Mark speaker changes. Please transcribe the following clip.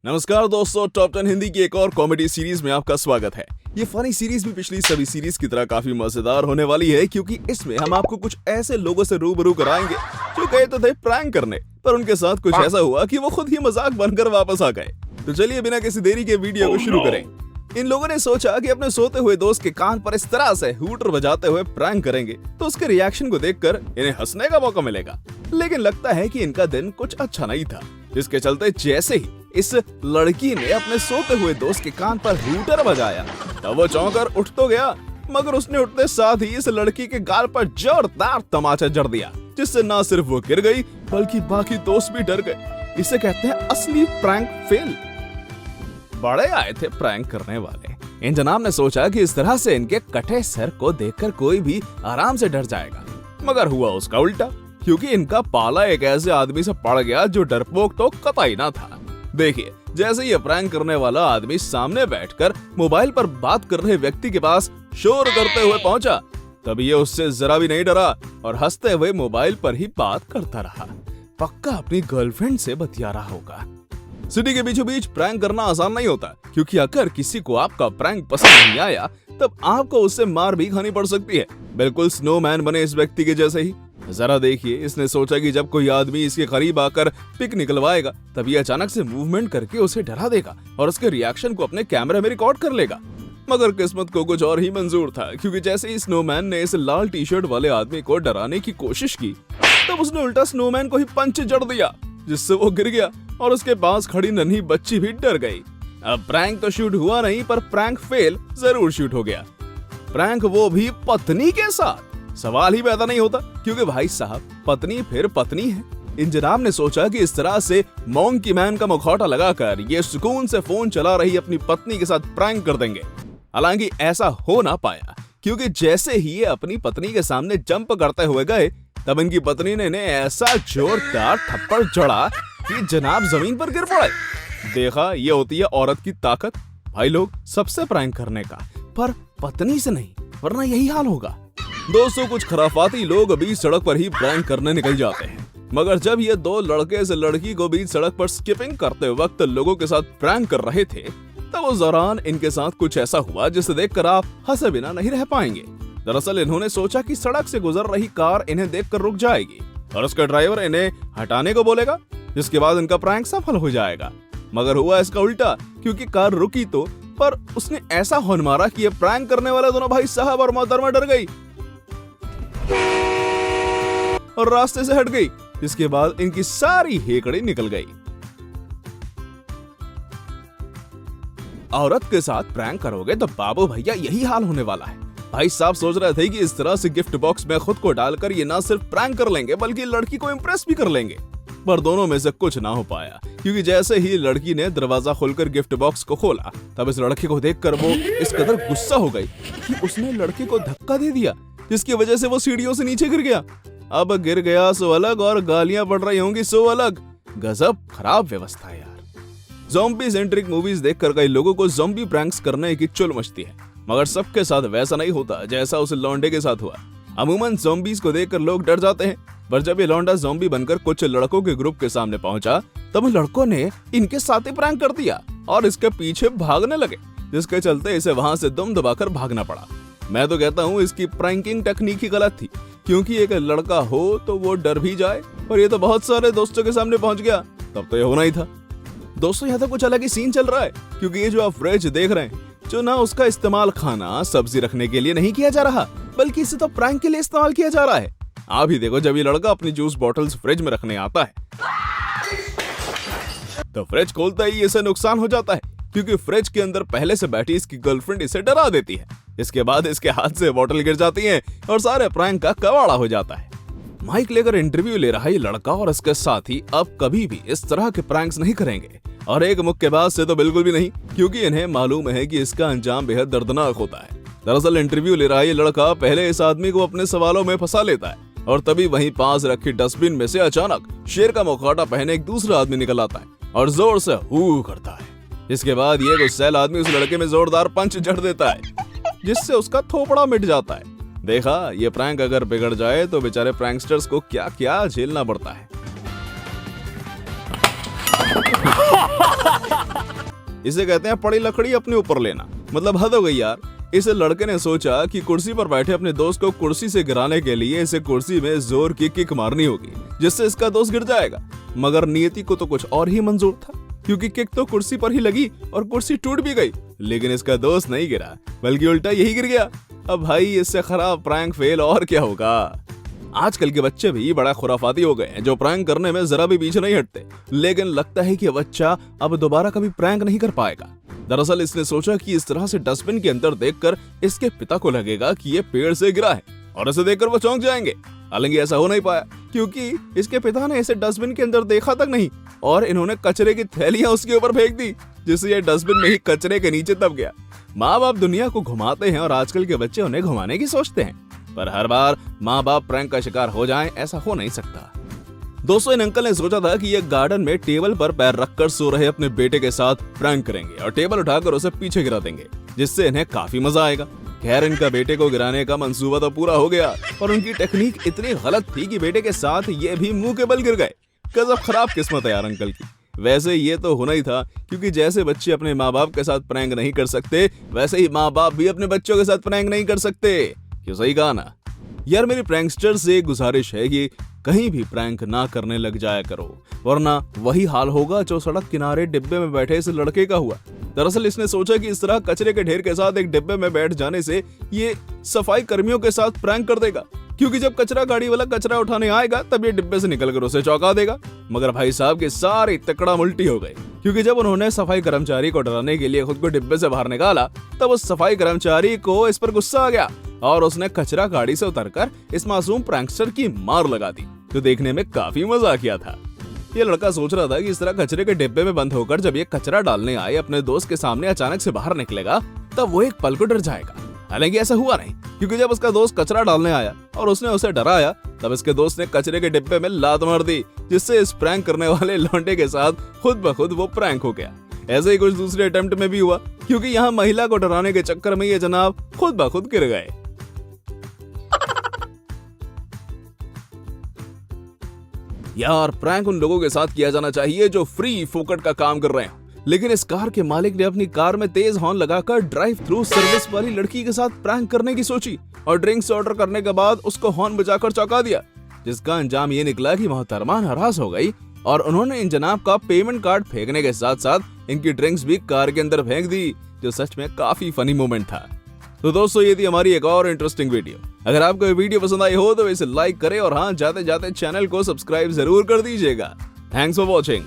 Speaker 1: नमस्कार दोस्तों, टॉप 10 हिंदी की एक और कॉमेडी सीरीज में आपका स्वागत है। ये फनी सीरीज भी पिछली सभी सीरीज की तरह काफी मजेदार होने वाली है, क्योंकि इसमें हम आपको कुछ ऐसे लोगों से रूबरू कराएंगे जो गए तो थे प्रैंक करने, पर उनके साथ कुछ ऐसा हुआ कि वो खुद ही मजाक बनकर वापस आ गए। तो चलिए बिना किसी देरी के वीडियो को शुरू करें। इन लोगों ने सोचा कि अपने सोते हुए दोस्त के कान पर इस तरह से हूटर बजाते हुए प्रैंक करेंगे तो उसके रिएक्शन को देखकर इन्हें हंसने का मौका मिलेगा। लेकिन लगता है कि इनका दिन कुछ अच्छा नहीं था, जिसके चलते जैसे ही इस लड़की ने अपने सोते हुए दोस्त के कान पर हूटर बजाया तब वो चौंकर उठ तो गया, मगर उसने उठते साथ ही इस लड़की के गाल पर जोरदार तमाचा जड़ दिया, जिससे न सिर्फ वो गिर गई बल्कि बाकी दोस्त भी डर गए। इसे कहते हैं असली प्रैंक फेल। बड़े आए थे प्रैंक करने वाले। इन जनाब ने सोचा कि इस तरह से इनके कटे सर को देखकर कोई भी आराम से डर जाएगा, मगर हुआ उसका उल्टा, क्योंकि इनका पाला एक ऐसे आदमी से पड़ गया जो डरपोक तो कतई ना था। देखिए, जैसे ये प्रैंक करने वाला आदमी सामने बैठकर मोबाइल पर बात कर रहे व्यक्ति के पास शोर करते हुए पहुंचा, तब ये उससे जरा भी नहीं डरा और हंसते हुए मोबाइल पर ही बात करता रहा। पक्का अपनी गर्लफ्रेंड से बतिया रहा होगा। सिटी के बीचों बीच प्रैंक करना आसान नहीं होता, क्योंकि अगर किसी को आपका प्रैंक पसंद नहीं आया तब आपको उससे मार भी खानी पड़ सकती है। बिल्कुल स्नोमैन बने इस व्यक्ति के जैसे ही। जरा देखिए, इसने सोचा कि जब कोई आदमी इसके करीब आकर पिक निकलवाएगा तब ये अचानक से मूवमेंट करके उसे डरा देगा और उसके रिएक्शन को अपने कैमरे में रिकॉर्ड कर लेगा। मगर किस्मत को कुछ और ही मंजूर था, क्योंकि जैसे ही स्नोमैन ने इस लाल टी शर्ट वाले आदमी को डराने की कोशिश की तब उसने उल्टा स्नोमैन को ही पंच जड़ दिया, जिससे वो गिर गया और उसके पास खड़ी नन्ही बच्ची भी डर गई। अब प्रैंक तो शूट हुआ नहीं, पर प्रैंक फेल जरूर शूट हो गया। प्रैंक वो भी पत्नी के साथ। सवाल ही पैदा नहीं होता, क्योंकि भाई साहब पत्नी फिर पत्नी है। इन जनाब ने सोचा कि इस तरह से मोंकी मैन का मुखौटा लगाकर ये सुकून से फोन चला रही अपनी पत्नी के साथ प्रैंक कर देंगे। हालांकि ऐसा हो ना पाया, क्योंकि जैसे ही ये अपनी पत्नी के सामने जंप करते हुए गए तब इनकी पत्नी ने इन्हें ऐसा जोरदार थप्पड़ जड़ा कि जनाब जमीन पर गिर पड़े। देखा, ये होती है औरत की ताकत। भाई लोग सबसे प्रैंक करने का, पर पत्नी से नहीं, वरना यही हाल होगा। दोस्तों, कुछ खराफाती लोग बीच सड़क पर ही प्रैंक करने निकल जाते हैं, मगर जब ये दो लड़के से लड़की को बीच सड़क पर स्किपिंग करते वक्त लोगों के साथ प्रैंक कर रहे थे तब उस दौरान इनके साथ कुछ ऐसा हुआ जिसे देखकर आप हंसे बिना नहीं रह पाएंगे। दरअसल इन्होंने सोचा कि सड़क से गुजर रही कार इन्हें देखकर रुक जाएगी और उसका ड्राइवर इन्हें हटाने को बोलेगा, जिसके बाद इनका प्रैंक सफल हो जाएगा। मगर हुआ इसका उल्टा, क्योंकि कार रुकी तो, पर उसने ऐसा हॉर्न मारा कि ये प्रैंक करने वाले दोनों भाई साहब और मोहतरमा डर गई और रास्ते से हट गई, जिसके बाद इनकी सारी हेकड़ी निकल गई। औरत के साथ प्रैंक करोगे तो बाबू भैया यही हाल होने वाला है। भाई साहब सोच रहे थे कि इस तरह से गिफ्ट बॉक्स में खुद को डालकर ये ना सिर्फ प्रैंक कर लेंगे बल्कि लड़की को इम्प्रेस भी कर लेंगे, पर दोनों में से कुछ ना हो पाया, क्योंकि जैसे ही लड़की ने दरवाजा खोलकर गिफ्ट बॉक्स को खोला तब इस लड़के को देखकर वो इस कदर गुस्सा हो गई कि उसने लड़के को धक्का दे दिया, जिसकी वजह से वो सीढ़ियों से नीचे गिर गया। अब गिर गया सो अलग और गालियां पड़ रही होंगी सो अलग। गजब खराब व्यवस्था है यार। ज़ॉम्बी सेंट्रिक मूवीज देखकर कई लोगों को ज़ॉम्बी प्रैंक्स करने की चुल मचती है, मगर सबके साथ वैसा नहीं होता जैसा उस लौंडे के साथ हुआ। अमूमन ज़ॉम्बीज को देखकर लोग डर जाते हैं, पर जब ये लौंडा ज़ॉम्बी बनकर कुछ लड़कों के ग्रुप के सामने पहुंचा तब लड़कों ने इनके साथ ही प्रैंक कर दिया और इसके पीछे भागने लगे, जिसके चलते इसे वहां से दम दबाकर भागना पड़ा। मैं तो कहता हूँ इसकी प्रैंकिंग टेक्निक ही गलत थी, क्योंकि एक लड़का हो तो वो डर भी जाए, और ये तो बहुत सारे दोस्तों के सामने पहुंच गया, तब तो ये होना ही था। दोस्तों, यहाँ तो कुछ अलग ही सीन चल रहा है, क्योंकि ये जो आप फ्रिज देख रहे हैं, जो ना उसका इस्तेमाल खाना सब्जी रखने के लिए नहीं किया जा रहा, बल्कि इसे तो प्रैंक के लिए इस्तेमाल किया जा रहा है। आप ही देखो, जब ये लड़का अपनी जूस बॉटल्स फ्रिज में रखने आता है तो फ्रिज खोलता ही इसे नुकसान हो जाता है, क्योंकि फ्रिज के अंदर पहले से बैठी इसकी गर्लफ्रेंड इसे डरा देती है। इसके बाद इसके हाथ से बॉटल गिर जाती है और सारे प्रैंक का कबाड़ा हो जाता है। माइक लेकर इंटरव्यू ले रहा ये लड़का और इसके साथी अब कभी भी इस तरह के प्रैंक्स नहीं करेंगे, और एक मुक्केबाज से तो बिल्कुल भी नहीं, क्योंकि इन्हें मालूम है कि इसका अंजाम बेहद दर्दनाक होता है। दरअसल इंटरव्यू ले रहा ये लड़का पहले इस आदमी को अपने सवालों में फंसा लेता है, और तभी वहीं पास रखी डस्टबिन में से अचानक शेर का मुखौटा पहने एक दूसरा आदमी निकल आता है और जोर से हू करता है। इसके बाद ये गुस्सैल आदमी उस लड़के में जोरदार पंच जड़ देता है, जिससे उसका थोपड़ा मिट जाता है। देखा, ये प्रैंक अगर बिगड़ जाए तो बेचारे प्रैंकस्टर्स को क्या क्या झेलना पड़ता है। इसे कहते हैं पड़ी लकड़ी अपने ऊपर लेना। मतलब हद हो गई यार। इस लड़के ने सोचा कि कुर्सी पर बैठे अपने दोस्त को कुर्सी से गिराने के लिए इसे कुर्सी में जोर की किक मारनी होगी, जिससे इसका दोस्त गिर जाएगा। मगर नियति को तो कुछ और ही मंजूर था, क्योंकि किक तो कुर्सी पर ही लगी और कुर्सी टूट भी गई। लेकिन इसका दोस्त नहीं गिरा, बल्कि उल्टा यही गिर गया। अब भाई इससे खराब प्रैंक फेल और क्या होगा। आजकल के बच्चे भी बड़ा खुराफाती हो गए हैं, जो प्रैंक करने में जरा भी पीछे नहीं हटते। लेकिन लगता है कि बच्चा अब दोबारा कभी प्रैंक नहीं कर पाएगा। दरअसल इसने सोचा कि इस तरह से डस्टबिन के अंदर देखकर इसके पिता को लगेगा कि ये पेड़ से गिरा है, और इसे देखकर वो चौंक जाएंगे। हालांकि ऐसा हो नहीं पाया, क्योंकि इसके पिता ने इसे डस्टबिन के अंदर देखा तक नहीं, और इन्होंने कचरे की थैलियां उसके ऊपर फेंक दी, जिससे ये डस्टबिन में ही कचरे के नीचे दब गया। माँ बाप दुनिया को घुमाते हैं और आजकल के बच्चे उन्हें घुमाने की सोचते हैं, पर हर बार माँ बाप प्रैंक का शिकार हो जाएं, ऐसा हो नहीं सकता। दोस्तों, इन अंकल ने सोचा था कि ये गार्डन में टेबल पर पैर रखकर सो रहे अपने बेटे के साथ प्रैंक करेंगे और टेबल उठाकर उसे पीछे गिरा देंगे, जिससे इन्हें काफी मजा आएगा। खैर, इनका बेटे को गिराने का मंसूबा तो पूरा हो गया, और उनकी टेक्निक इतनी गलत थी कि बेटे के साथ ये भी मुंह के बल गिर गए। गजब खराब किस्मत है यार अंकल की। वैसे ये तो होना ही था, क्योंकि जैसे बच्चे अपने माँ बाप के साथ प्रैंक नहीं कर सकते, वैसे ही माँ बाप भी अपने बच्चों के साथ प्रैंक नहीं कर सकते। क्यों, सही कहा ना यार। मेरी प्रैंकस्टर से गुजारिश है कि कहीं भी प्रैंक ना करने लग जाया करो, वरना वही हाल होगा जो सड़क किनारे डिब्बे में बैठे इस लड़के का हुआ। दरअसल इसने सोचा कि इस तरह कचरे के ढेर के साथ एक डिब्बे में बैठ जाने से ये सफाई कर्मियों के साथ प्रैंक कर देगा, क्योंकि जब कचरा गाड़ी वाला कचरा उठाने आएगा तब ये डिब्बे से निकलकर उसे चौंका देगा। मगर भाई साहब की सारी तकड़ा उल्टी हो गई, क्योंकि जब उन्होंने सफाई कर्मचारी को डराने के लिए खुद को डिब्बे से बाहर निकाला, तब उस सफाई कर्मचारी को इस पर गुस्सा आ गया और उसने कचरा गाड़ी से उतरकर इस मासूम प्रैंकस्टर की मार लगा दी, जो देखने में काफी मजा किया था। ये लड़का सोच रहा था कि इस तरह कचरे के डिब्बे में बंद होकर जब ये कचरा डालने आए अपने दोस्त के सामने अचानक से बाहर निकलेगा, तब वो एक पल को डर जाएगा। हालांकि ऐसा हुआ नहीं, क्योंकि जब उसका दोस्त कचरा डालने आया और उसने उसे डराया, तब इसके दोस्त ने कचरे के डिब्बे में लात मार दी, जिससे इस प्रैंक करने वाले लौंडे के साथ खुद ब खुद वो प्रैंक हो गया। ऐसे ही कुछ दूसरे अटेम्प्ट में भी हुआ, क्योंकि यहाँ महिला को डराने के चक्कर में ये जनाब खुद ब खुद गिर गए। यार, प्रैंक उन लोगों के साथ किया जाना चाहिए जो फ्री फोकट का काम कर रहे हैं। लेकिन इस कार के मालिक ने अपनी कार में तेज हॉर्न लगाकर ड्राइव थ्रू सर्विस वाली लड़की के साथ प्रैंक करने की सोची, और ड्रिंक्स ऑर्डर करने के बाद उसको हॉर्न बजाकर चौंका दिया, जिसका अंजाम ये निकला कि मोहतरमा नाराज हो गई और उन्होंने इन जनाब का पेमेंट कार्ड फेंकने के साथ साथ इनकी ड्रिंक्स भी कार के अंदर फेंक दी, जो सच में काफी फनी मोमेंट था। तो दोस्तों, ये थी हमारी एक और इंटरेस्टिंग वीडियो। अगर आपको ये वीडियो पसंद आई हो तो इसे लाइक करें, और हाँ, जाते जाते चैनल को सब्सक्राइब जरूर कर दीजिएगा। Thanks for watching.